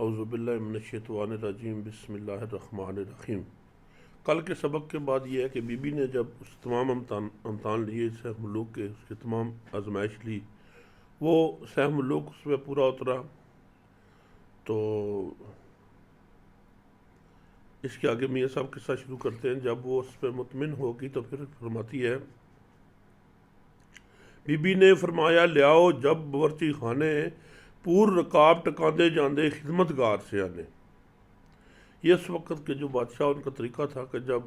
اعوذ باللہ من الشیطان الرجیم بسم اللہ الرحمن الرحیم۔ کل کے سبق کے بعد یہ ہے کہ بی بی نے جب اس تمام امتحان لیے سہ ملوک کے، اس کے تمام آزمائش لی، وہ سہ ملوک اس پہ پورا اترا، تو اس کے آگے میاں صاحب قصہ شروع کرتے ہیں۔ جب وہ اس پہ مطمئن ہوگی تو پھر فرماتی ہے، بی بی نے فرمایا لیاؤ جب باورچی خانے پور رکاب ٹکاندے جاندے خدمتگار سے آنے۔ یہ اس وقت کے جو بادشاہ ان کا طریقہ تھا کہ جب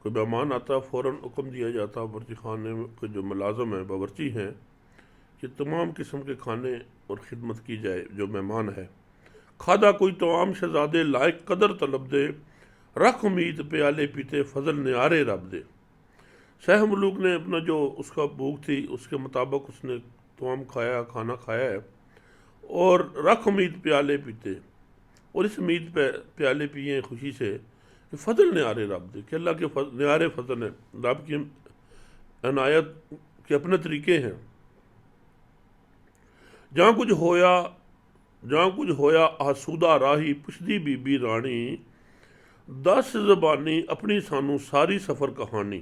کوئی مہمان آتا فوراً حکم دیا جاتا باورچی خانے میں کے جو ملازم ہیں، باورچی ہیں، کہ تمام قسم کے کھانے اور خدمت کی جائے جو مہمان ہے۔ کھادا کوئی توام شہزادے لائق قدر طلب دے، رکھ امید پیالے پیتے فضل نیارے رب دے۔ سہ ملوک نے اپنا جو اس کا بھوک تھی اس کے مطابق اس نے توام کھایا، کھانا کھایا ہے، اور رکھ امید پیالے پیتے، اور اس امید پہ پیالے پیے خوشی سے کہ فضل نیارے رب دے، کہ اللہ کے نیارے فضل ہیں، رب کی عنایت کے اپنے طریقے ہیں۔ جہاں کچھ ہویا آسودہ راہی پچھدی بی بی رانی، 10 زبانی اپنی سانو ساری سفر کہانی۔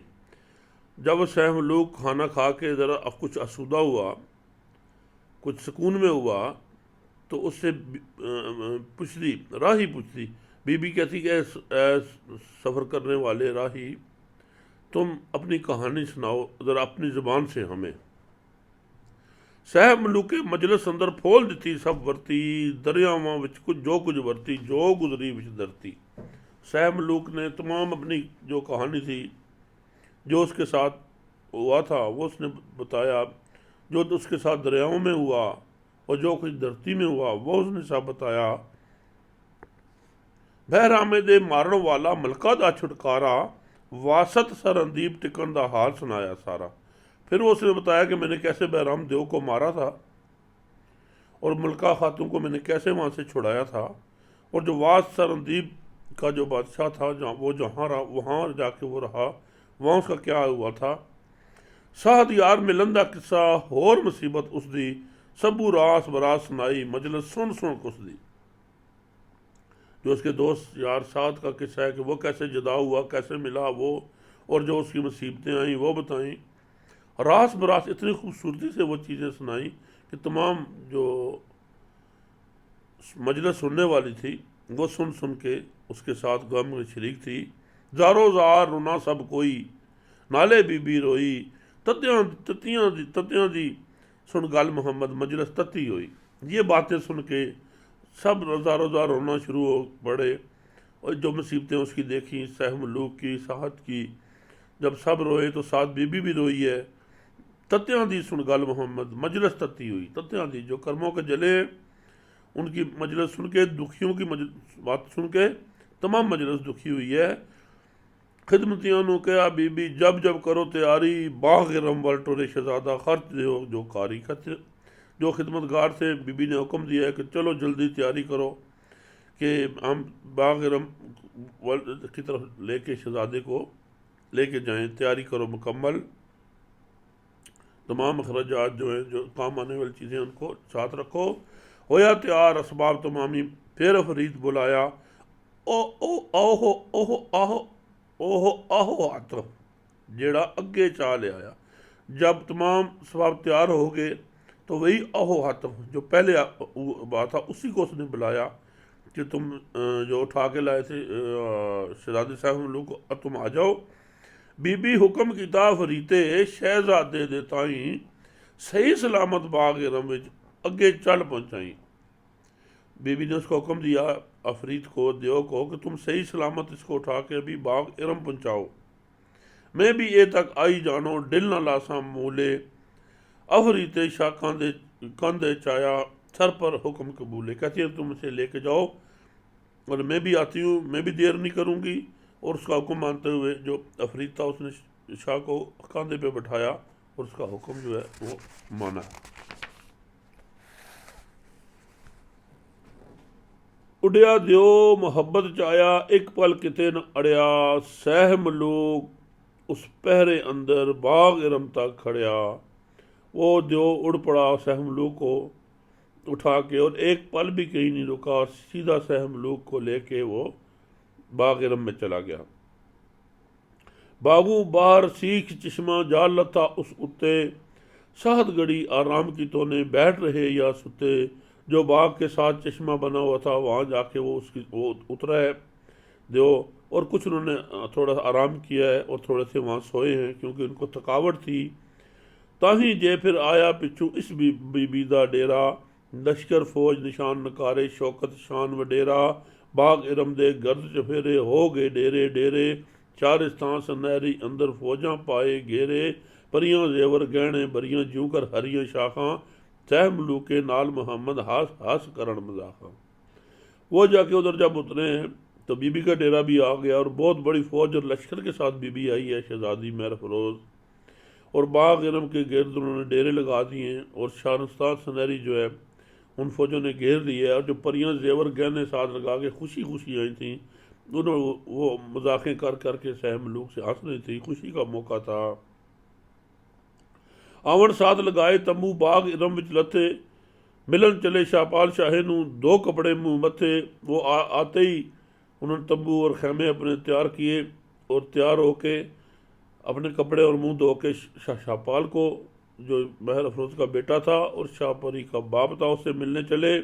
جب وہ سہ ملوک کھانا کھا کے ذرا کچھ آسودہ ہوا، کچھ سکون میں ہوا، تو اس سے پچھدی راہی پوچھتی، بی بی کہتی کہ اے سفر کرنے والے راہی، تم اپنی کہانی سناؤ ذرا اپنی زبان سے ہمیں۔ سہ ملوک مجلس اندر پھول دیتی سب ورتی، دریاواں وچ جو کچھ ورتی جو گزری وچ درتی۔ سہ ملوک نے تمام اپنی جو کہانی تھی، جو اس کے ساتھ ہوا تھا، وہ اس نے بتایا، جو اس کے ساتھ دریاؤں میں ہوا اور جو کچھ دھرتی میں ہوا وہ اس نے سب بتایا۔ بہرامے دے مارن والا ملکہ دا چھٹکارا، واسط سرندیپ ٹکن دا حال سنایا سارا۔ پھر وہ اس نے بتایا کہ میں نے کیسے بہرام دیو کو مارا تھا، اور ملکہ خاتون کو میں نے کیسے وہاں سے چھڑایا تھا، اور جو واسط سرندیپ کا جو بادشاہ تھا وہ جہاں رہا، وہاں جا کے وہ رہا، وہاں اس کا کیا ہوا تھا۔ ساہد یار ملندہ قصہ ہور مصیبت اس دی، سبو راس براس سنائی مجلس سن کس دی۔ جو اس کے دوست یار سعد کا قصہ ہے کہ وہ کیسے جدا ہوا، کیسے ملا وہ، اور جو اس کی مصیبتیں آئیں وہ بتائیں۔ راس براس اتنی خوبصورتی سے وہ چیزیں سنائیں کہ تمام جو مجلس سننے والی تھی وہ سن کے اس کے ساتھ غم میں شریک تھی۔ زارو زار رونا سب کوئی، نالے بی بی روئی، تتیاں دی سن گل محمد مجلس تتی ہوئی۔ یہ باتیں سن کے سب زارو زار رونا شروع ہو پڑے، اور جو مصیبتیں اس کی دیکھیں، سہ ملوک کی، سعد کی، جب سب روئے تو سعد بی بی بھی روئی ہے۔ تتیاں دی سن گل محمد مجلس تتی ہوئی، تتیاں دی جو کرموں کے جلے ان کی مجلس سن کے، دکھیوں کی بات سن کے تمام مجلس دکھی ہوئی ہے۔ خدمتیاں نو کہا بی بی جب کرو تیاری، باغ رم ول ٹورے شہزادہ خرچ دیو جو کاری۔ جو خدمتگار تھے بی بی نے حکم دیا ہے کہ چلو جلدی تیاری کرو کہ ہم باغ رم ول کی طرف لے کے شہزادے کو لے کے جائیں، تیاری کرو مکمل، تمام اخراجات جو ہیں، جو کام آنے والی چیزیں ان کو ساتھ رکھو۔ ہویا تیار اسباب تمامی، پھر افرید بلایا، آہو ہاتھ جیڑا اگے چاہ لے آیا۔ جب تمام اسباب تیار ہو گئے تو وہی آہو ہاتھ جو پہلے بات تھا اسی کو اس نے بلایا کہ تم جو اٹھا کے لائے تھے شہزادے صاحب ملوک، تم آ جاؤ۔ بی بی حکم کیتا فریتے شہزادے دے تائیں، صحیح سلامت باغ ارم وچ اگے چل پہنچائیں۔ بی بی نے اس کو حکم دیا افریت کو، دیو کو، کہ تم صحیح سلامت اس کو اٹھا کے ابھی باغ ارم پہنچاؤ۔ میں بھی اے تک آئی جانو ڈل نہ لاساں مولے، افریت شاہ کندے چایا سر پر حکم قبولے۔ کہتی ہے تم اسے لے کے جاؤ اور میں بھی آتی ہوں، میں بھی دیر نہیں کروں گی۔ اور اس کا حکم مانتے ہوئے جو افریت تھا اس نے شاہ کو کاندھے پہ بٹھایا اور اس کا حکم جو ہے وہ مانا۔ اڈیا دیو محبت چایا ایک پل کتے نہ اڑیا، سہ ملوک اس پہرے اندر باغ ارم تک کھڑیا۔ وہ دیو اڑ پڑا سہ ملوک کو اٹھا کے اور ایک پل بھی کہیں نہیں رکا، اور سیدھا سہ ملوک کو لے کے وہ باغ ارم میں چلا گیا۔ باغو باہر سیکھ چشمہ جال لتا اس اتے، ساہت گڑی آرام کی تو نے بیٹھ رہے یا ستے۔ جو باغ کے ساتھ چشمہ بنا ہوا تھا وہاں جا کے وہ اترا ہے دیو، اور کچھ انہوں نے تھوڑا سا آرام کیا ہے اور تھوڑے سے وہاں سوئے ہیں کیونکہ ان کو تھکاوٹ تھی۔ تاہی جے پھر آیا پچھو اس بیدا ڈیرا، لشکر فوج نشان نکارے شوکت شان وڈیرا۔ باغ ارم دے گرد چفیرے ہو گئے ڈیرے ڈیرے، چارستان سنہری اندر فوجاں پائے گھیرے۔ پریاں زیور گہنے بریاں جوں کر ہریاں شاخاں، سہ ملوکے نال محمد ہاس ہاس کرن مذاخاں۔ وہ جا کے ادھر جب اترے ہیں تو بی بی کا ڈیرا بھی آ گیا، اور بہت بڑی فوج اور لشکر کے ساتھ بی بی آئی ہے، شہزادی مہر فروز۔ اور باغ ارم کے گرد انہوں نے ڈیرے لگا دیے ہیں، اور شارستان سنہری جو ہے ان فوجوں نے گھیر لیا ہے، اور جو پریاں زیور گہنے ساتھ لگا کے خوشی خوشی آئی تھیں، انہوں وہ مذاقیں کر کر کے سہ ملوک سے ہنس رہی تھی، خوشی کا موقع تھا۔ آون ساتھ لگائے تمبو باغ ارم وچ لتھے، ملن چلے شاہپال شاہے نوں دو کپڑے منہ متھے۔ وہ آتے ہی انہوں نے تمبو اور خیمے اپنے تیار کیے، اور تیار ہو کے اپنے کپڑے اور منہ دھو کے شاہپال کو، جو مہر افروز کا بیٹا تھا اور شاہ پری کا باپ تھا، اس سے ملنے چلے۔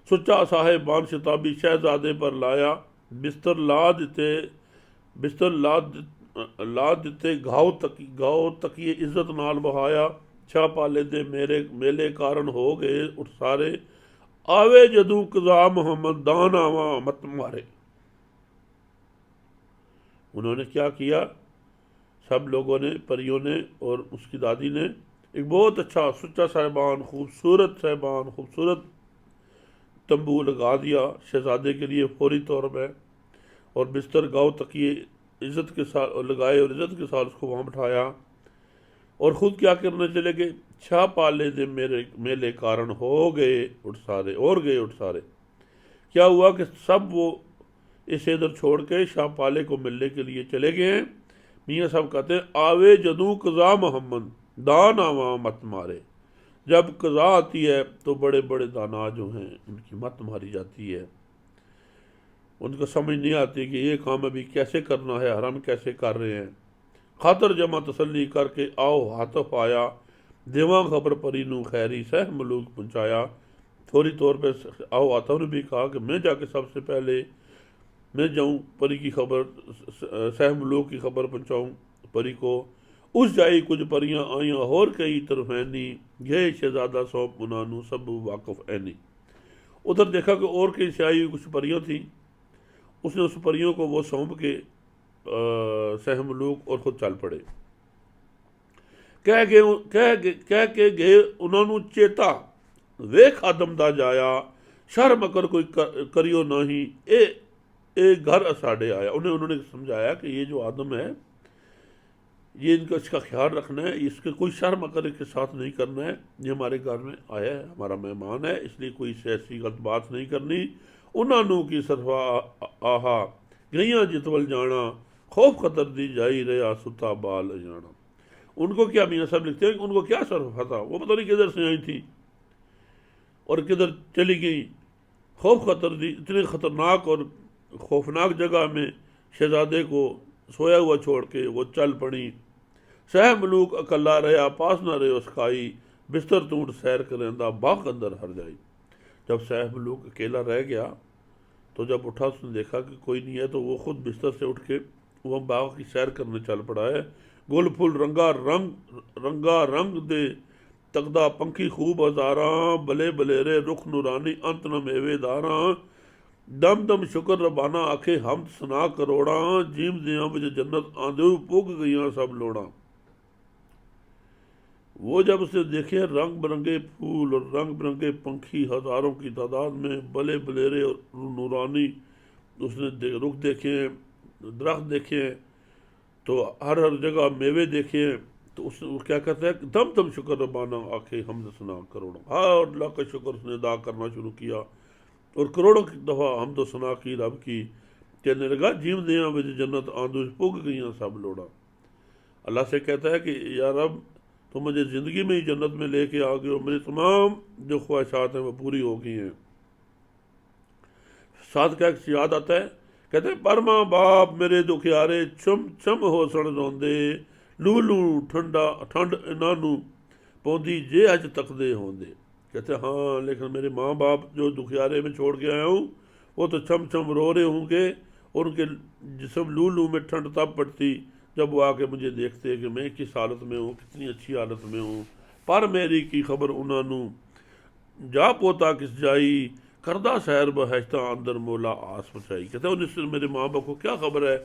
سچا صاحب بان شتابی شہزادے پر لایا، بستر لا دتے گھاؤ تکیے عزت نال بہایا۔ شاہ پالے دے میلے کارن ہو گئے اٹھ سارے، آوے جدوں قضا محمد دان آواں مت مارے۔ انہوں نے کیا کیا، سب لوگوں نے، پریوں نے اور اس کی دادی نے ایک بہت اچھا سچا صاحبان خوبصورت تمبو لگا دیا شہزادے کے لیے فوری طور پہ، اور بستر گاؤ تکیے عزت کے ساتھ لگائے، اور عزت کے ساتھ اس کو وہاں بٹھایا، اور خود کیا کرنے چلے گئے، چھا پالے دے میلے کارن ہو گئے اٹھ سارے۔ کیا ہوا کہ سب وہ اس ادھر چھوڑ کے شاہ پالے کو ملنے کے لیے چلے گئے ہیں۔ میاں صاحب کہتے ہیں آوے جدوں قضا محمد دان آواں مت مارے، جب قضا آتی ہے تو بڑے بڑے دانا جو ہیں ان کی مت ماری جاتی ہے، ان کو سمجھ نہیں آتی کہ یہ کام ابھی کیسے کرنا ہے، حرم کیسے کر رہے ہیں۔ خاطر جمع تسلی کر کے آؤ ہاتف آیا، دیواں خبر پری نو خیری سہ ملوک پہنچایا۔ فوری طور پہ آؤ ہاتف نے بھی کہا کہ میں جا کے سب سے پہلے میں جاؤں پری کی خبر، سہ ملوک کی خبر پہنچاؤں پری کو۔ اس جائی کچھ پریاں آئیاں اور کئی طرفینی، یہ شہزادہ سونپ انانو سب واقف اینی۔ ادھر دیکھا کہ اور کہیں سے آئی ہوئی کچھ پریاں تھیں، اس نے اس پریوں کو وہ سونپ کے سہ ملوک اور خود چل پڑے۔ کہہ کے گئے انہوں نے چیتا، ویکھ آدم دا جایا، شرم اگر کوئی کریو نہیں، اے گھر اساڑے آیا۔ انہوں نے سمجھایا کہ یہ جو آدم ہے یہ ان کا اس کا خیال رکھنا ہے، اس کے کوئی شرم اگر اس کے ساتھ نہیں کرنا ہے، یہ ہمارے گھر میں آیا ہے، ہمارا مہمان ہے، اس لیے کوئی ایسی غلط بات نہیں کرنی۔ انہوں کی صرفا آہا گئیاں جتول جانا، خوف خطر دی جائی رہا ستا بال جانا۔ ان کو کیا، میاں صاحب لکھتے ہیں کہ ان کو کیا صرفہ تھا، وہ پتہ نہیں کدھر سے آئی تھی اور کدھر چلی گئی۔ خوف خطر دی، اتنے خطرناک اور خوفناک جگہ میں شہزادے کو سویا ہوا چھوڑ کے وہ چل پڑی۔ سہ ملوک اکلا رہا پاس نہ رہے اس کھائی، بستر تونٹ سیر کریندا باغ اندر ہر جائی۔ جب سہ ملوک اکیلا رہ گیا تو جب اٹھا اس نے دیکھا کہ کوئی نہیں ہے تو وہ خود بستر سے اٹھ کے وہ باغ کی سیر کرنے چل پڑا ہے۔ گل پھل رنگا رنگ دے تقدا پنکھی خوب ہزاراں، بلے بلیرے رخ نورانی انت نہ میوے داراں۔ دم دم شکر ربانہ آکھے حمد سنا کروڑاں، جیم دیاں وچ جنت آندے پگ گئیاں سب لوڑاں۔ وہ جب اسے دیکھے رنگ برنگے پھول اور رنگ برنگے پنکھی ہزاروں کی تعداد میں، بلے بلیرے اور نورانی، اس نے رخ دیکھے ہیں، درخت دیکھے ہیں، تو ہر جگہ میوے دیکھے ہیں، تو اس نے کیا کہتا ہے، دم دم شکر ربانہ آکھے حمد ثنا کروڑوں، ہر اللہ کا شکر اس نے ادا کرنا شروع کیا اور کروڑوں کی دفعہ حمد و ثنا کی رب کی۔ کہنے لگا جیم دیاں وچ جنت آندو پگ گئیاں سب لوڑاں۔ اللہ سے کہتا ہے کہ یا رب تو مجھے زندگی میں ہی جنت میں لے کے آ گئے اور میری تمام جو خواہشات ہیں وہ پوری ہو گئی ہیں۔ ساتھ کا ایک یاد آتا ہے، کہتے ہیں پرما باپ میرے دکھیارے چم چم ہو سڑ روندے لو لو ٹھنڈ انہاں نوں پوندی جے اج تکدے ہوندے۔ کہتے ہیں ہاں لیکن میرے ماں باپ جو دکھیارے میں چھوڑ کے آیا ہوں وہ تو چم چم رو رہے ہوں گے، اور ان کے جسم لو لو میں ٹھنڈ تب پڑتی جب وہ آ کے مجھے دیکھتے کہ میں کس حالت میں ہوں، کتنی اچھی حالت میں ہوں۔ پر میری کی خبر انہاں نوں جا پوتا کس جائی کردہ سیر بہشتہ اندر مولا آس پچائی۔ کہتے ہیں انہیں سے میرے ماں باپ کو کیا خبر ہے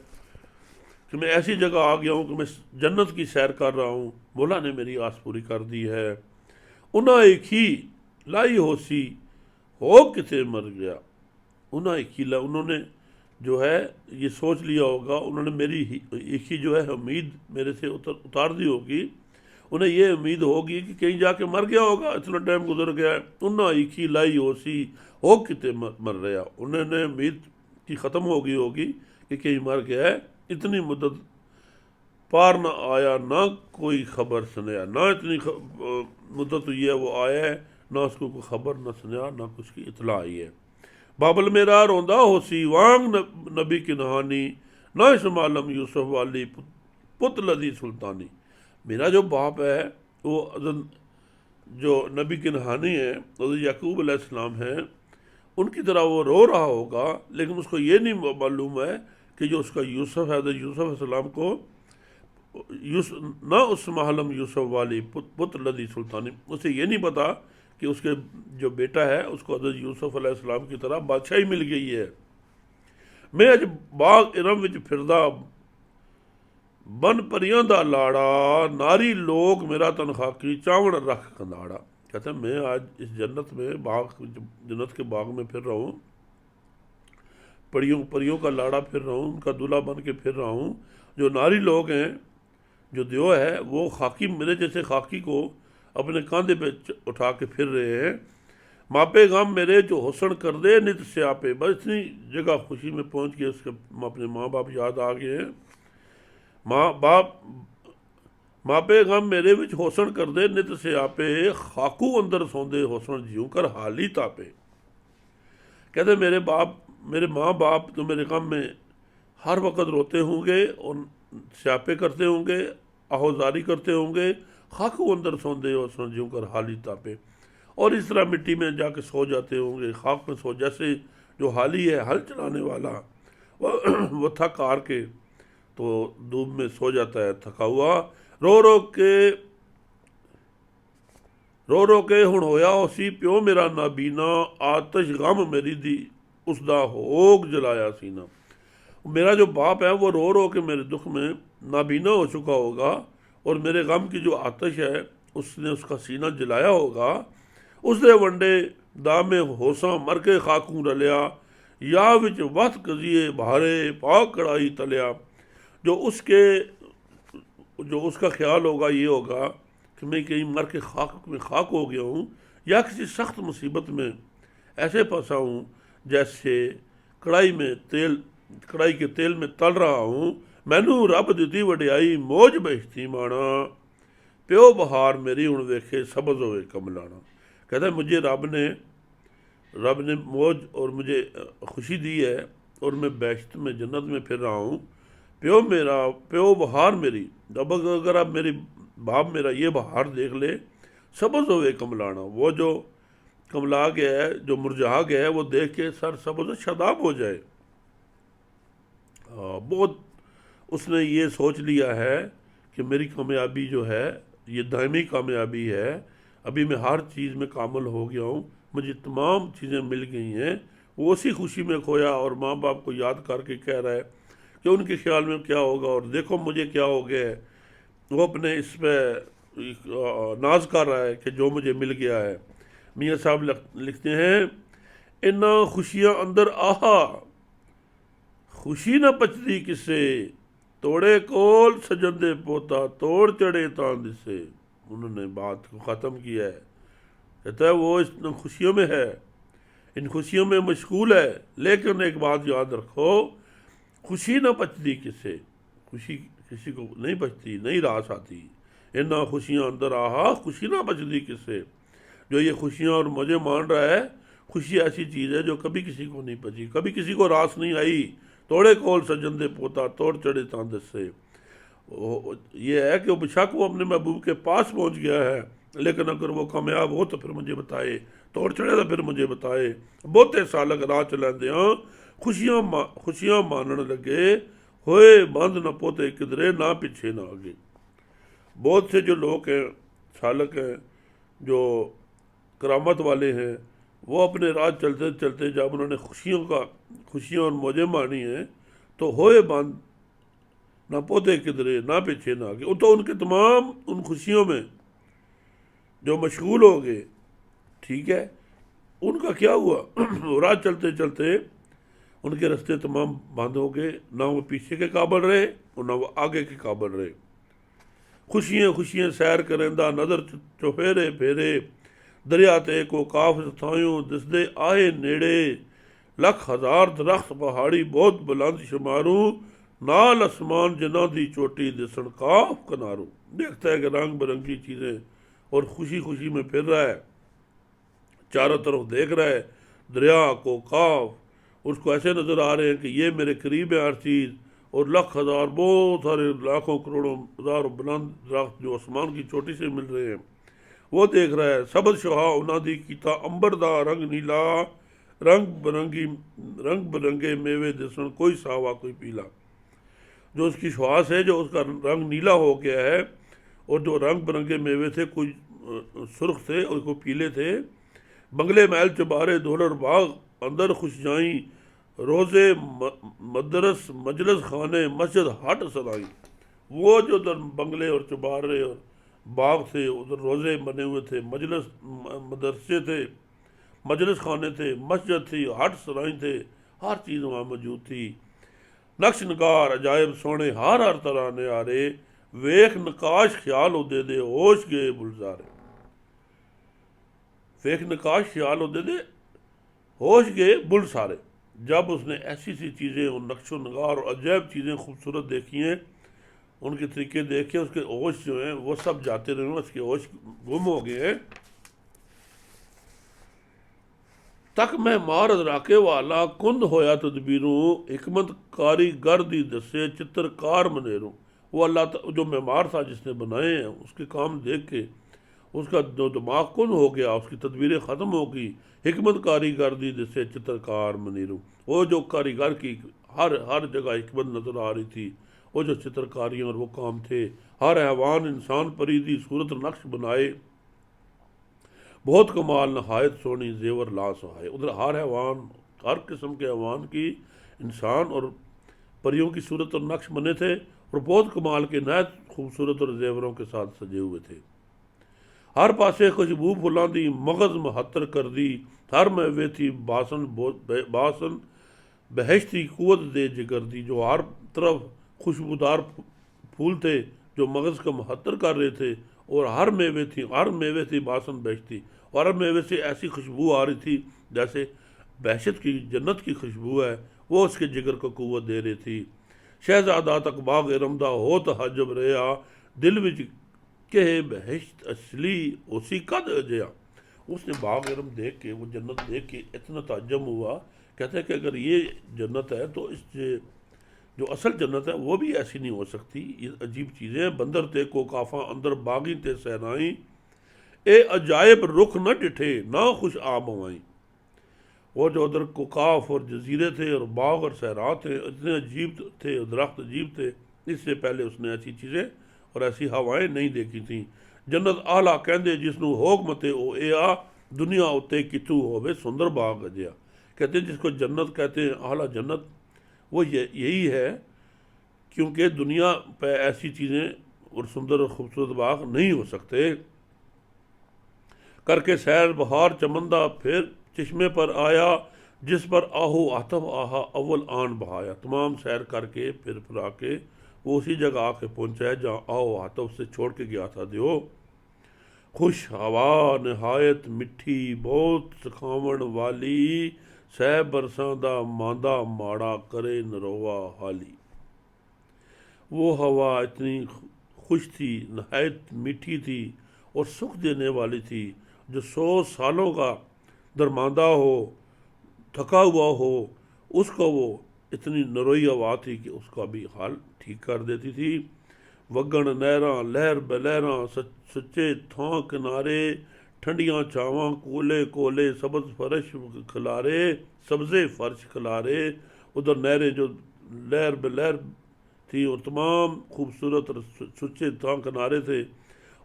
کہ میں ایسی جگہ آ گیا ہوں کہ میں جنت کی سیر کر رہا ہوں، مولا نے میری آس پوری کر دی ہے۔ انہاں ایک ہی لائی ہو سی ہو کتے مر گیا۔ انہوں نے جو ہے یہ سوچ لیا ہوگا، انہوں نے میری ایک ہی جو ہے امید میرے سے اتار دی ہوگی، انہیں یہ امید ہوگی کہ کہیں جا کے مر گیا ہوگا، اتنا ٹائم گزر گیا ہے۔ انہاں ایک ہی لائی ہو سی ہو کتے مر رہا، انہوں نے امید کی ختم ہو گئی ہوگی کہ کہیں مر گیا ہے، اتنی مدت پار نہ آیا نہ کوئی خبر سنیا، نہ اتنی مدت ہوئی ہے وہ آیا ہے، نہ اس کو کوئی خبر نہ سنیا، نہ کچھ کی اطلاع آئی ہے۔ بابل میرا روندا ہو سی وانگ نبی کی نہانی نہ اسمالم یوسف والی پت لدی سلطانی۔ میرا جو باپ ہے وہ جو نبی کی نہانی ہے حضرت یعقوب علیہ السلام ہیں، ان کی طرح وہ رو رہا ہوگا، لیکن اس کو یہ نہیں معلوم ہے کہ جو اس کا یوسف ہے، حضرت یوسف علیہ السلام کو نہ اس محلم یوسف والی پت لدی سلطانی، اسے یہ نہیں پتا کہ اس کے جو بیٹا ہے اس کو حضرت یوسف علیہ السلام کی طرح بادشاہی مل گئی ہے۔ میں اج باغ ارم وچ پھردا بن پریاں دا لاڑا ناری لوگ میرا تنخواکی چاون رکھ کنداڑا۔ کہتے ہیں میں آج اس جنت میں جنت کے باغ میں پھر رہا ہوں، پریوں کا لاڑا پھر رہا ہوں، ان کا دلہا بن کے پھر رہا ہوں۔ جو ناری لوگ ہیں، جو دیو ہے، وہ خاکی میرے جیسے خاکی کو اپنے کاندھے پہ اٹھا کے پھر رہے ہیں۔ ماپے غم میرے جو حسن کر دے نت سیاپے، بس اتنی جگہ خوشی میں پہنچ کے اس کے اپنے ماں باپ یاد آ گئے ہیں۔ ماپے غم میرے وچ حسن کر دے نت سیاپے خاکو اندر سوندے حسن جیوں کر حالی تاپے۔ کہتے میرے ماں باپ تو میرے غم میں ہر وقت روتے ہوں گے اور سیاپے کرتے ہوں گے، آہوزاری کرتے ہوں گے، خاکو اندر سوندے حسن جیوں کر حالی تاپے، اور اس طرح مٹی میں جا کے سو جاتے ہوں گے، خاک میں سو، جیسے جو حالی ہے ہل چلانے والا وہ تھک ہار کے تو دھوپ میں سو جاتا ہے تھکا ہوا، رو رو کے ہن ہویا اسی پیو میرا نابینا آتش غم میری دی اس دا ہوگ جلایا سینہ۔ میرا جو باپ ہے وہ رو کے میرے دکھ میں نابینا ہو چکا ہوگا، اور میرے غم کی جو آتش ہے اس نے اس کا سینہ جلایا ہوگا۔ اس دے ونڈے دامے ہوساں مر کے خاکوں رلیا، یا وچ وت قضیے بھارے پاک کڑائی تلیا۔ جو اس کا خیال ہوگا یہ ہوگا کہ میں کہیں مر کے خاک میں خاک ہو گیا ہوں، یا کسی سخت مصیبت میں ایسے پھنسا ہوں جیسے کڑائی کے تیل میں تل رہا ہوں۔ مینوں رب دتی وڈیائی موج بہشتی مانا، پیو بہار میری ہن ویکھے سبز ہوئے کملانا۔ کہتا ہے مجھے رب نے موج اور مجھے خوشی دی ہے، اور میں بہشت میں جنت میں پھر رہا ہوں۔ پیو بہار میری، اب اگر اب میری باپ میرا یہ بہار دیکھ لے، سبز ہوئے کملانا، وہ جو کملا گیا ہے، جو مرجھا گیا ہے، وہ دیکھ کے سر سبز و شاداب ہو جائے۔ بہت اس نے یہ سوچ لیا ہے کہ میری کامیابی جو ہے یہ دائمی کامیابی ہے، ابھی میں ہر چیز میں کامل ہو گیا ہوں، مجھے تمام چیزیں مل گئی ہیں۔ وہ اسی خوشی میں کھویا اور ماں باپ کو یاد کر کے کہہ رہا ہے کہ ان کے خیال میں کیا ہوگا، اور دیکھو مجھے کیا ہو گیا ہے۔ وہ اپنے اس پہ ناز کر رہا ہے کہ جو مجھے مل گیا ہے۔ میاں صاحب لکھتے ہیں انہاں خوشیاں اندر آہا خوشی نہ پچدی کسے، توڑے کول سجندے پوتا توڑ چڑھے تاں دسے۔ انہوں نے بات کو ختم کیا ہے، کہتا ہے وہ ان خوشیوں میں ہے، ان خوشیوں میں مشغول ہے، لیکن ایک بات یاد رکھو، خوشی نہ پچدی کسے، خوشی کسی کو نہیں پچتی، نہیں راس آتی، انہاں خوشیاں اندر آہا خوشی نہ بچدی کس سے۔ جو یہ خوشیاں اور مزے مان رہا ہے، خوشی ایسی چیز ہے جو کبھی کسی کو نہیں بچی، کبھی کسی کو راس نہیں آئی۔ توڑے کول سجن دے پوتا توڑ چڑھے تاندس سے۔ یہ ہے کہ بے شک وہ اپنے محبوب کے پاس پہنچ گیا ہے، لیکن اگر وہ کامیاب ہو تو پھر مجھے بتائے، توڑ چڑھے تو پھر مجھے بتائے۔ بہتے سالک راہ چلیں ہاں، خوشیاں مانن لگے، ہوئے بند نہ پوتے کدرے، نہ پیچھے نہ آگے۔ بہت سے جو لوگ ہیں، سالک ہیں، جو کرامت والے ہیں، وہ اپنے راہ چلتے چلتے جب انہوں نے خوشیاں اور موجیں مانی ہیں تو ہوئے بند نہ پوتے کدرے، نہ پیچھے نہ آگے۔ تو ان کے تمام ان خوشیوں میں جو مشغول ہو گئے، ٹھیک ہے، ان کا کیا ہوا؟ راہ چلتے چلتے ان کے رستے تمام بند ہو گئے، نہ وہ پیچھے کے قابل رہے اور نہ وہ آگے کے قابل رہے۔ خوشیاں سیر کرندہ نظر چوفیرے پھیرے، دریا تے کو کاف ستھایوں دسدے آئے نیڑے، لکھ ہزار درخت پہاڑی بہت بلند شماروں، نال اسمان جناں دی چوٹی دسن کاف کناروں۔ دیکھتا ہے کہ رنگ برنگی چیزیں اور خوشی میں پھر رہا ہے، چاروں طرف دیکھ رہا ہے، دریا کو کاف اس کو ایسے نظر آ رہے ہیں کہ یہ میرے قریب ہے ہر چیز، اور لکھ ہزار بہت سارے لاکھوں کروڑوں ہزاروں بلند درخت جو آسمان کی چوٹی سے مل رہے ہیں وہ دیکھ رہا ہے۔ سبز شہا انہاں دی کیتا امبر دا رنگ نیلا، رنگ برنگے میوے دسن کوئی ساوا کوئی پیلا۔ جو اس کی شواس ہے، جو اس کا رنگ نیلا ہو گیا ہے، اور جو رنگ برنگے میوے تھے، کوئی سرخ تھے اور کوئی پیلے تھے۔ بنگلے محل چبارے دولر باغ اندر خوش جائیں، روزے مدرس مجلس خانے مسجد ہٹ سرائیں۔ وہ جو ادھر بنگلے اور چبارے اور باغ تھے، ادھر روزے بنے ہوئے تھے، مدرسے تھے، مجلس خانے تھے، مسجد تھی، ہٹ سرائیں تھے، ہر چیز وہاں موجود تھی۔ نقش نگار عجائب سونے ہر طرح نیارے، ویخ نقاش خیال ہو دے ہوش گئے بلزارے۔ ویخ نقاش خیال ہو دے ہوش گئے بل سارے۔ جب اس نے ایسی سی چیزیں اور نقش و نگار اور عجائب چیزیں خوبصورت دیکھی ہیں، ان کے طریقے دیکھ کے اس کے ہوش جو ہیں وہ سب جاتے رہے ہیں، اس کے ہوش گم ہو گئے ہیں۔ تک میں مارد راکے والا کند ہویا تدبیروں، حکمت کاری گردی دسے چتر کار منیروں۔ وہ اللہ جو معمار تھا جس نے بنائے ہیں، اس کے کام دیکھ کے اس کا جو دماغ کن ہو گیا، اس کی تدبیریں ختم ہو گئی۔ حکمت کاری گردی دسے چتر کار منیروں، وہ جو کاریگر کی ہر جگہ حکمت نظر آ رہی تھی، وہ جو چترکاریاں اور وہ کام تھے، ہر حیوان انسان پریدی صورت نقش بنائے، بہت کمال نہایت سونی زیور لا سہائے۔ ادھر ہر حیوان، ہر قسم کے حیوان کی، انسان اور پریوں کی صورت اور نقش بنے تھے، اور بہت کمال کے نہایت خوبصورت اور زیوروں کے ساتھ سجے ہوئے تھے۔ ہر پاسے خوشبو پھلاں دی مغز مہتر کر دی، ہر میوے تھی باسن بہشتی قوت دے جگر دی۔ جو ہر طرف خوشبودار پھول تھے جو مغز کا مہتر کر رہے تھے، اور ہر میوے تھی باسن بہشتی، اور ہر میوے سے ایسی خوشبو آ رہی تھی جیسے بہشت کی جنت کی خوشبو ہے، وہ اس کے جگر کو قوت دے رہی تھی۔ شہزادہ تک باغ رمدہ ہو تحجب رہا، دل وچ کہ بہشت اصلی اسی قد اجیا۔ اس نے باغ ارم دیکھ کے، وہ جنت دیکھ کے اتنا تعجب ہوا، کہتے ہیں کہ اگر یہ جنت ہے تو اس سے جو اصل جنت ہے وہ بھی ایسی نہیں ہو سکتی۔ یہ عجیب چیزیں، بندر تے کو کافاں اندر باغی تے سہرائیں، اے عجائب رخ نہ ڈٹھے نہ خوش آب ہوائیں۔ وہ جو ادھر کوکاف اور جزیرے تھے اور باغ اور صحرا تھے، اتنے عجیب تھے، درخت عجیب تھے، اس سے پہلے اس نے ایسی چیزیں اور ایسی ہوائیں نہیں دیکھی تھیں۔ جنت آلہ کہندے جس نو ہوگ متے او اے آ، دنیا اتے کتو ہووے سندر باغ اجیا۔ کہتے ہیں جس کو جنت کہتے ہیں، اعلیٰ جنت، وہ یہی ہے، کیونکہ دنیا پہ ایسی چیزیں اور سندر اور خوبصورت باغ نہیں ہو سکتے۔ کر کے سیر بہار چمندہ پھر چشمے پر آیا، جس پر آہو آتف آہا اول آن بہایا۔ تمام سیر کر کے پھر آ کے وہ اسی جگہ آ کے پہنچا ہے جہاں آہو آتف سے چھوڑ کے گیا تھا دیو۔ خوش ہوا نہایت مٹھی بہت سکھاون والی، سہ برساں دا ماندہ ماڑا کرے نروا حالی۔ وہ ہوا اتنی خوش تھی، نہایت میٹھی تھی اور سکھ دینے والی تھی۔ جو 100 سالوں کا درماندہ ہو، تھکا ہوا ہو، اس کو وہ اتنی نروئی ہوا تھی کہ اس کا بھی حال ٹھیک کر دیتی تھی۔ وگن نہراں لہر بلہراں، سچے تھاں کنارے، ٹھنڈیاں چھاواں کولے کولے، سبز فرش کھلارے، سبزے فرش کھلارے۔ ادھر نہریں جو لہر بلہر تھی اور تمام خوبصورت اور سچے تھاں کنارے تھے،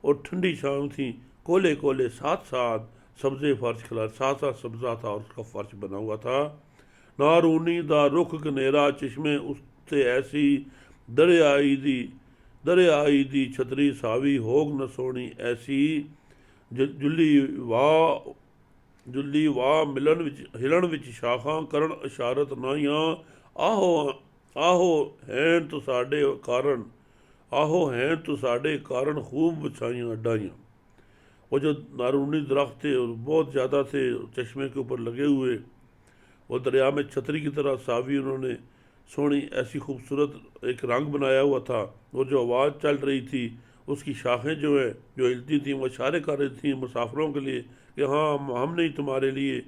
اور ٹھنڈی چھاؤں تھیں، کولے کولے، ساتھ ساتھ سبزے فرش کھلارے، ساتھ ساتھ سبزہ تھا اور اس کا فرش بنا ہوا تھا۔ نارونی دا رخ گنیرا چشمے اس سے ایسی، دریائی دی چھتری ساوی ہوگ نہ سونی ایسی۔ جلی واہ ملن وچ ہلن وچ شاخاں کرن اشارت نائیاں، آہو ہیں تو ساڈے کارن، آہو ہیں تو ساڈے کارن خوب بچھائیاں ڈائیاں۔ وہ جو نارونی درخت تھے اور بہت زیادہ تھے، چشمے کے اوپر لگے ہوئے، وہ دریا میں چھتری کی طرح ساوی، انہوں نے سونی ایسی خوبصورت ایک رنگ بنایا ہوا تھا، اور جو آواز چل رہی تھی اس کی شاخیں جو ہلتی تھیں، وہ اشارے کر رہی تھیں مسافروں کے لیے کہ ہاں ہم نے تمہارے لیے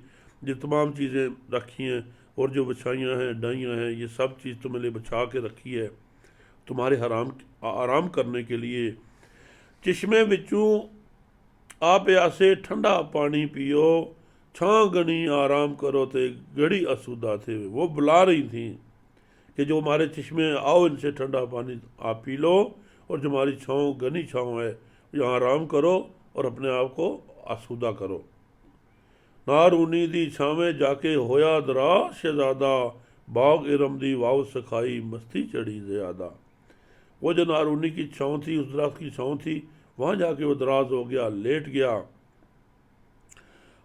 یہ تمام چیزیں رکھی ہیں، اور جو بچھائیاں ہیں ڈائیاں ہیں، یہ سب چیز تمہیں لیے بچھا کے رکھی ہے تمہارے آرام کرنے کے لیے۔ چشمے وچوں آ پیاسے ٹھنڈا پانی پیو، چھاں گنی آرام کرو تے گھڑی آسودہ تھے۔ وہ بلا رہی تھیں کہ جو ہمارے چشمے آؤ، ان سے ٹھنڈا پانی آپ پی لو، اور جو ہماری چھاؤں گنی چھاؤں ہے یہاں آرام کرو اور اپنے آپ کو آسودہ کرو۔ نارونی دی چھاویں جا کے ہویا دراز شہزادہ، باغ ارم دی واؤ سکھائی مستی چڑھی زیادہ۔ وہ جو نارونی کی چھاؤں تھی، اس درخت کی چھاؤں تھی، وہاں جا کے وہ دراز ہو گیا، لیٹ گیا،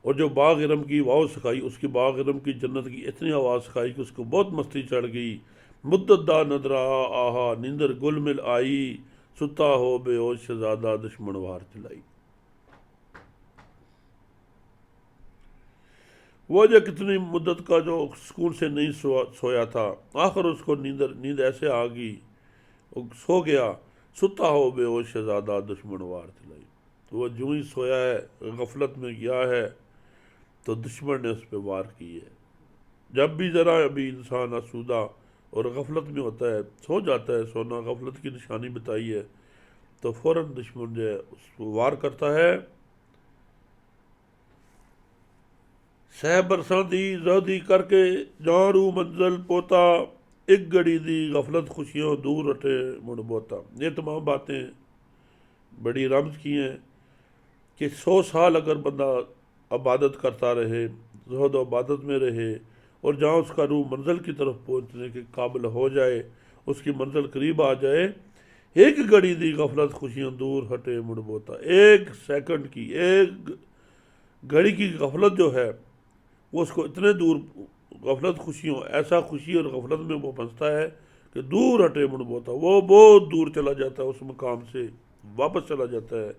اور جو باغ ارم کی واؤ سکھائی، اس کی باغ ارم کی جنت کی اتنی آواز سکھائی کہ اس کو بہت مستی چڑھ گئی۔ مدت دا نظرہ آہا نیندر گل مل آئی، ستا ہو بے ہوش شہزادہ دشمن وار چلائی۔ وہ جو کتنی مدت کا جو سکون سے نہیں سویا تھا، آخر اس کو نیند ایسے آ گئی، وہ سو گیا، ستا ہو بے ہوش شہزادہ دشمن وار چلائی۔ وہ جو ہی سویا ہے، غفلت میں گیا ہے، تو دشمن نے اس پہ وار کی ہے۔ جب بھی ذرا ابھی انسان آسودہ اور غفلت میں ہوتا ہے، سو جاتا ہے، سونا غفلت کی نشانی بتائی ہے، تو فوراً دشمن جو ہے اس کو وار کرتا ہے۔ سہ برساں دی زہدی کر کے جاں رو منزل پوتا، ایک گھڑی دی غفلت خوشیوں دور ہٹے مڑ بوتا۔ یہ تمام باتیں بڑی رمز کی ہیں کہ 100 سال اگر بندہ عبادت کرتا رہے، زہد و عبادت میں رہے، اور جہاں اس کا روح منزل کی طرف پہنچنے کے قابل ہو جائے، اس کی منزل قریب آ جائے، ایک گھڑی دی غفلت خوشیاں دور ہٹے مڑ بوتا۔ ایک سیکنڈ کی، ایک گھڑی کی غفلت جو ہے، وہ اس کو اتنے دور، غفلت خوشیوں، ایسا خوشی اور غفلت میں وہ پہنچتا ہے کہ دور ہٹے مڑ بوتا، وہ بہت دور چلا جاتا ہے، اس مقام سے واپس چلا جاتا ہے۔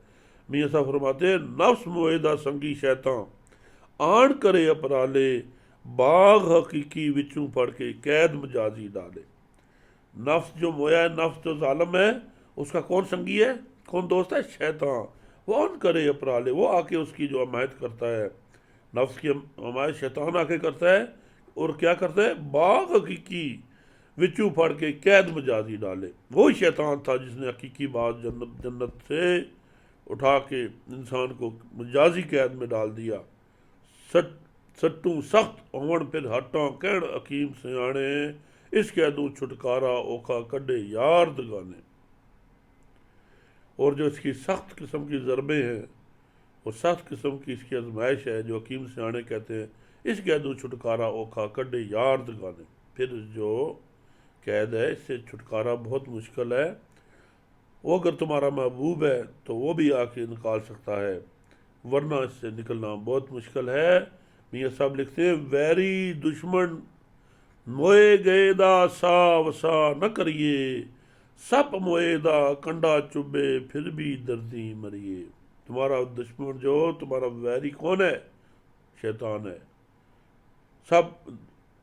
میاں صاحب فرماتے ہیں نفس معاہدہ سنگی شیطاں، آن کرے اپرالے، باغ حقیقی وچوں پڑھ کے قید مجازی ڈالے۔ نفس جو مویا ہے، نفس جو ظالم ہے، اس کا کون سنگی ہے، کون دوست ہے؟ شیطان۔ وہ آن کرے اپرالے، وہ آ کے اس کی جو حمایت کرتا ہے، نفس کی حمایت شیطان آ کے کرتا ہے، اور کیا کرتا ہے؟ باغ حقیقی وچوں پڑھ کے قید مجازی ڈالے۔ وہی شیطان تھا جس نے حقیقی بات جنت سے اٹھا کے انسان کو مجازی قید میں ڈال دیا۔ سٹوں سخت ہون پھر ہٹاں کہن حکیم سیانے، اس قیدوں چھٹکارا اوکھا کڈے یار دگانے۔ اور جو اس کی سخت قسم کی ضربیں ہیں، اور سخت قسم کی اس کی آزمائش ہے، جو حکیم سیانے کہتے ہیں، اس قیدوں چھٹکارا اوکھا کڈے یار دگانے۔ پھر جو قید ہے، اس سے چھٹکارا بہت مشکل ہے۔ وہ اگر تمہارا محبوب ہے تو وہ بھی آ کے نکال سکتا ہے، ورنہ اس سے نکلنا بہت مشکل ہے۔ میاں صاحب لکھتے ہیں ویری دشمن موئے گئے دا سا وسا نہ کریے، سپ موئے دا کنڈا چبے پھر بھی دردی مریے۔ تمہارا دشمن جو تمہارا ویری کون ہے؟ شیطان ہے۔ سب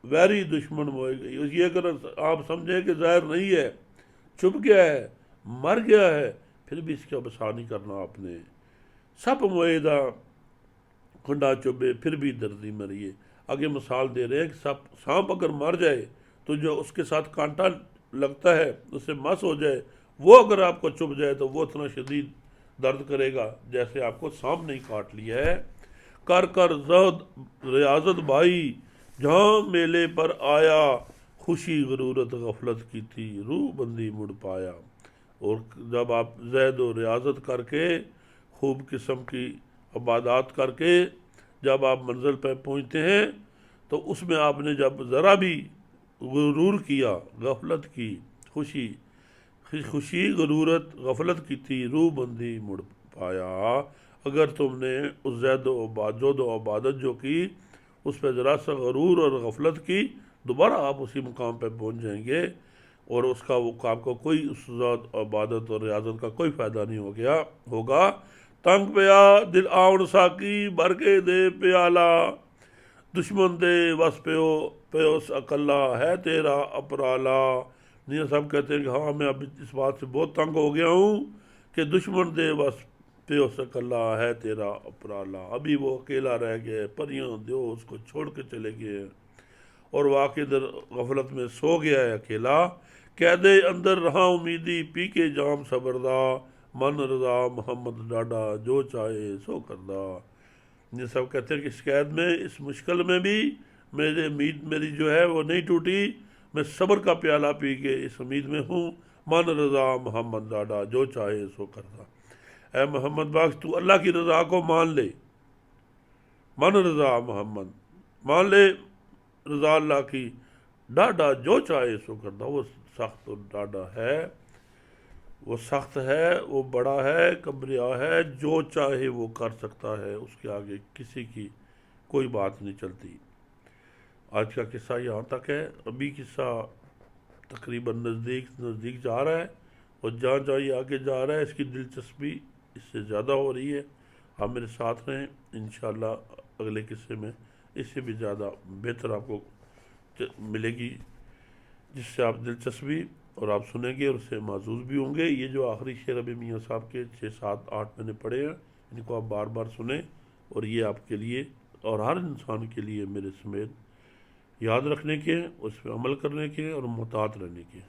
ویری دشمن موئے گئی، یہ اگر آپ سمجھیں کہ ظاہر نہیں ہے، چھپ گیا ہے، مر گیا ہے، پھر پھر بھی اس کا بسا نہیں کرنا آپ نے۔ سپ معاہدہ کنڈا چبے پھر بھی دردی مریے۔ آگے مثال دے رہے ہیں کہ سانپ اگر مر جائے تو جو اس کے ساتھ کانٹا لگتا ہے اسے مس ہو جائے، وہ اگر آپ کو چبھ جائے تو وہ اتنا شدید درد کرے گا جیسے آپ کو سانپ نہیں کاٹ لیا ہے۔ کر کر زہد ریاضت بھائی جہاں میلے پر آیا، خوشی غرورت غفلت کی تھی روح بندی مڑ پایا۔ اور جب آپ زہد و ریاضت کر کے خوب قسم کی عبادات کر کے جب آپ منزل پہ پہنچتے ہیں تو اس میں آپ نے جب ذرا بھی غرور کیا، غفلت کی، خوشی غرورت غفلت کی تھی روح بندی مڑ پایا۔ اگر تم نے اس زید و عبادت جو کی اس پہ ذرا سا غرور اور غفلت کی، دوبارہ آپ اسی مقام پہ پہنچ جائیں گے، اور اس کا وہ آپ کو کوئی اس عبادت اور ریاضت کا کوئی فائدہ نہیں ہوگا۔ تنگ پیا دل آؤن ساکی بھر کے دے پیالہ، دشمن دے وس پیوس اکلا ہے تیرا اپرالا۔ یہ سب کہتے ہیں کہ ہاں میں اب اس بات سے بہت تنگ ہو گیا ہوں کہ دشمن دے وس پیوس اکلا ہے تیرا اپرالا۔ ابھی وہ اکیلا رہ گیا، پریاں دیو اس کو چھوڑ کے چلے گئے ہیں، اور واقع در غفلت میں سو گیا ہے اکیلا۔ قید اندر رہا امیدی پی کے جام صبردہ، من رضا محمد ڈاڈا جو چاہے سو کردہ۔ یہ سب کہتے ہیں کہ اس قید میں، اس مشکل میں بھی میری جو ہے وہ نہیں ٹوٹی، میں صبر کا پیالہ پی کے اس امید میں ہوں، من رضا محمد ڈاڈا جو چاہے سو کردہ۔ اے محمد بخش تو اللہ کی رضا کو مان لے، من رضا محمد مان لے رضا اللہ کی، ڈاڈا جو چاہے سو کردہ۔ وہ سخت اور ڈاڈا ہے، وہ سخت ہے، وہ بڑا ہے، کبریا ہے، جو چاہے وہ کر سکتا ہے، اس کے آگے کسی کی کوئی بات نہیں چلتی۔ آج کا قصہ یہاں تک ہے۔ ابھی قصہ تقریباً نزدیک جا رہا ہے، اور جہاں جہاں یہ آگے جا رہا ہے اس کی دلچسپی اس سے زیادہ ہو رہی ہے۔ آپ میرے ساتھ رہیں، انشاءاللہ اگلے قصے میں اس سے بھی زیادہ بہتر آپ کو ملے گی، جس سے آپ دلچسپی اور آپ سنیں گے اور اس سے محظوظ بھی ہوں گے۔ یہ جو آخری شعر ابھی میاں صاحب کے 6 7 8 میں نے پڑھے ہیں، ان کو آپ بار بار سنیں، اور یہ آپ کے لیے اور ہر انسان کے لیے میرے سمیت یاد رکھنے کے، اس پہ عمل کرنے کے اور محتاط رہنے کے۔